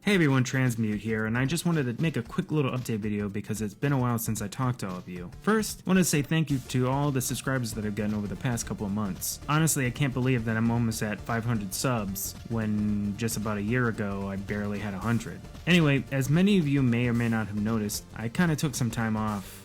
Hey everyone, Tranzmute here, and I just wanted to make a quick little update video because it's been a while since I talked to all of you. First, I want to say thank you to all the subscribers that I've gotten over the past couple of months. Honestly, I can't believe that I'm almost at 500 subs, when just about a year ago I barely had 100. Anyway, as many of you may or may not have noticed, I kind of took some time off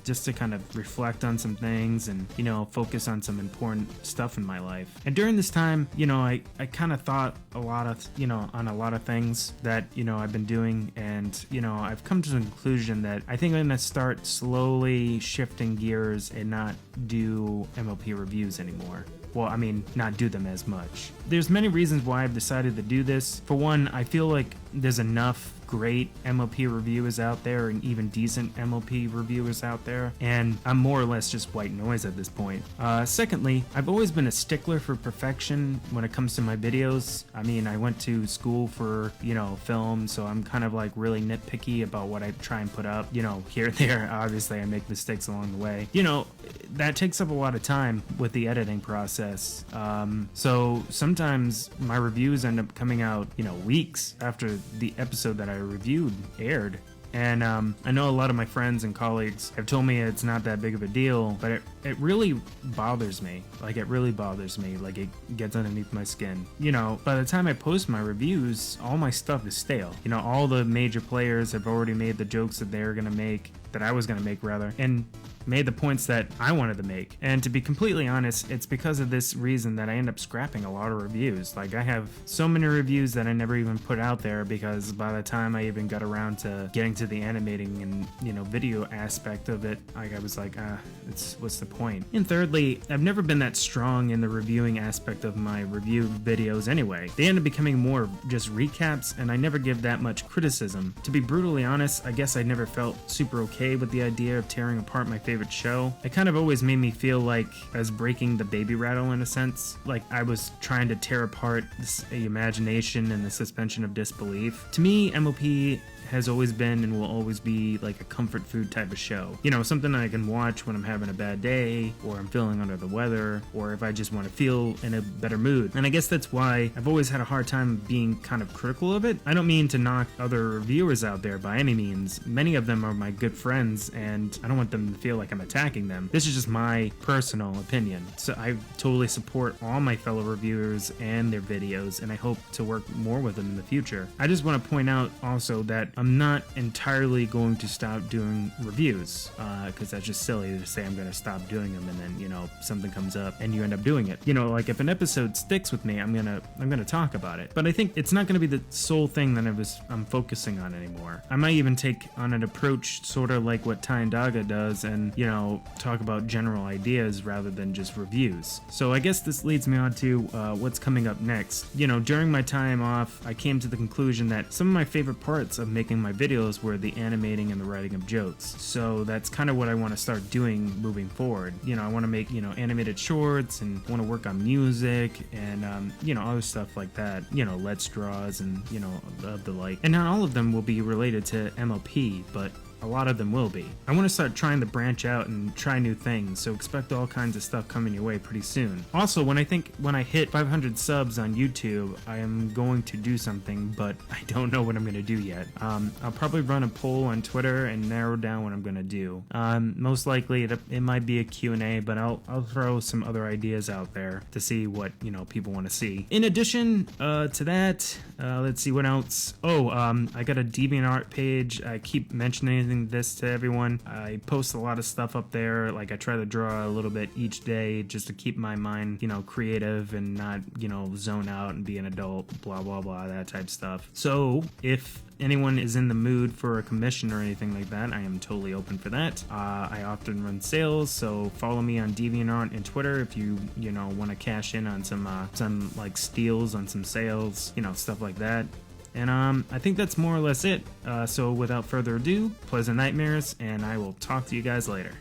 just to kind of reflect on some things and, focus on some important stuff in my life. And during this time, I kind of thought a lot of, on a lot of things that, I've been doing, and, I've come to the conclusion that I think I'm going to start slowly shifting gears and not do MLP reviews anymore. Well, I mean, not do them as much. There's many reasons why I've decided to do this. For one, I feel like there's enough great MLP reviewers out there and even decent MLP reviewers out there, and I'm more or less just white noise at this point. Secondly, I've always been a stickler for perfection when it comes to my videos. I mean, I went to school for, film, so I'm kind of like really nitpicky about what I try and put up, here and there. Obviously, I make mistakes along the way. That takes up a lot of time with the editing process. So sometimes my reviews end up coming out, weeks after the episode that I reviewed aired. And I know a lot of my friends and colleagues have told me it's not that big of a deal, but it really bothers me. Like, it really bothers me. Like, it gets underneath my skin. By the time I post my reviews, all my stuff is stale. All the major players have already made the jokes that they're gonna make, that I was gonna make rather, and made the points that I wanted to make. And to be completely honest, it's because of this reason that I end up scrapping a lot of reviews. Like, I have so many reviews that I never even put out there because by the time I even got around to getting to the animating and, video aspect of it, I was like, what's the point? And thirdly, I've never been that strong in the reviewing aspect of my review videos anyway. They end up becoming more just recaps, and I never give that much criticism. To be brutally honest, I guess I never felt super okay with the idea of tearing apart my favorite show. It kind of always made me feel like I was breaking the baby rattle in a sense, like I was trying to tear apart the imagination and the suspension of disbelief. To me, MLP has always been and will always be like a comfort food type of show. Something I can watch when I'm having a bad day, or I'm feeling under the weather, or if I just want to feel in a better mood. And I guess that's why I've always had a hard time being kind of critical of it. I don't mean to knock other reviewers out there by any means. Many of them are my good friends, and I don't want them to feel like I'm attacking them. This is just my personal opinion. So I totally support all my fellow reviewers and their videos, and I hope to work more with them in the future. I just want to point out also that I'm not entirely going to stop doing reviews, because that's just silly to say I'm going to stop doing them and then, something comes up and you end up doing it. Like if an episode sticks with me, I'm gonna talk about it. But I think it's not going to be the sole thing that I'm focusing on anymore. I might even take on an approach sort of like what Ty and Daga does and, talk about general ideas rather than just reviews. So I guess this leads me on to what's coming up next. During my time off, I came to the conclusion that some of my favorite parts of making my videos were the animating and the writing of jokes. So that's kind of what I want to start doing moving forward. I want to make, animated shorts, and want to work on music and, other stuff like that, let's draws and, the like. And not all of them will be related to MLP, but a lot of them will be. I want to start trying to branch out and try new things, so expect all kinds of stuff coming your way pretty soon. Also, when I hit 500 subs on YouTube, I am going to do something, but I don't know what I'm going to do yet. I'll probably run a poll on Twitter and narrow down what I'm going to do. Most likely it might be a Q&A, but I'll throw some other ideas out there to see what, people want to see. In addition to that, let's see what else. I got a DeviantArt page. I keep mentioning this to everyone. I post a lot of stuff up there. Like, I try to draw a little bit each day just to keep my mind, creative and not, zone out and be an adult, blah, blah, blah, that type stuff. So if anyone is in the mood for a commission or anything like that, I am totally open for that. I often run sales, so follow me on DeviantArt and Twitter if you want to cash in on some like steals on some sales, stuff like that. And I think that's more or less it. So without further ado, pleasant nightmares, and I will talk to you guys later.